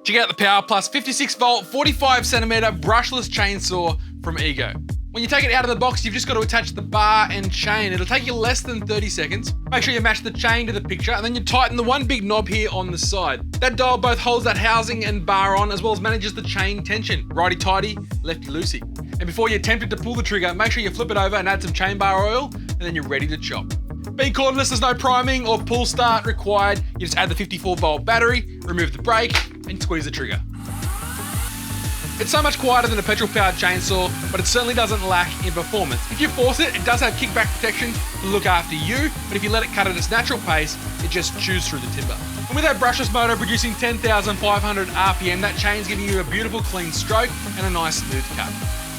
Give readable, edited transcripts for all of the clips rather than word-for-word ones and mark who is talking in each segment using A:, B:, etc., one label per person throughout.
A: Check out the Power Plus 56 volt, 45 centimeter brushless chainsaw from Ego. When you take it out of the box, you've just got to attach the bar and chain. It'll take you less than 30 seconds. Make sure you match the chain to the picture, and then you tighten the one big knob here on the side. That dial both holds that housing and bar on, as well as manages the chain tension. Righty-tighty, lefty-loosey. And before you're tempted to pull the trigger, make sure you flip it over and add some chain bar oil, and then you're ready to chop. Being cordless, there's no priming or pull start required. You just add the 54 volt battery, remove the brake, and squeeze the trigger. It's so much quieter than a petrol-powered chainsaw, but it certainly doesn't lack in performance. If you force it, it does have kickback protection to look after you, but if you let it cut at its natural pace, it just chews through the timber. And with that brushless motor producing 10,500 RPM, that chain's giving you a beautiful clean stroke and a nice smooth cut.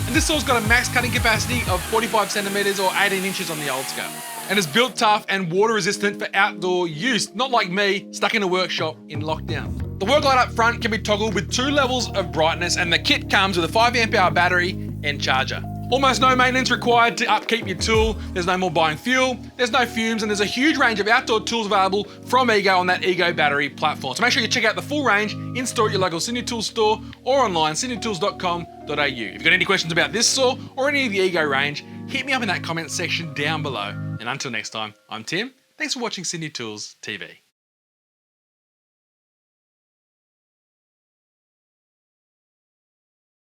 A: And this saw's got a max cutting capacity of 45 centimeters or 18 inches on the old scale. And is built tough and water resistant for outdoor use, not like me, stuck in a workshop in lockdown. The work light up front can be toggled with 2 levels of brightness, and the kit comes with a 5 amp hour battery and charger. Almost no maintenance required to upkeep your tool. There's no more buying fuel, there's no fumes, and there's a huge range of outdoor tools available from Ego on that Ego battery platform. So make sure you check out the full range in store at your local Sydney Tools store or online, sydneytools.com.au. If you've got any questions about this saw or any of the Ego range, hit me up in that comment section down below. And until next time, I'm Tim. Thanks for watching Sydney Tools TV.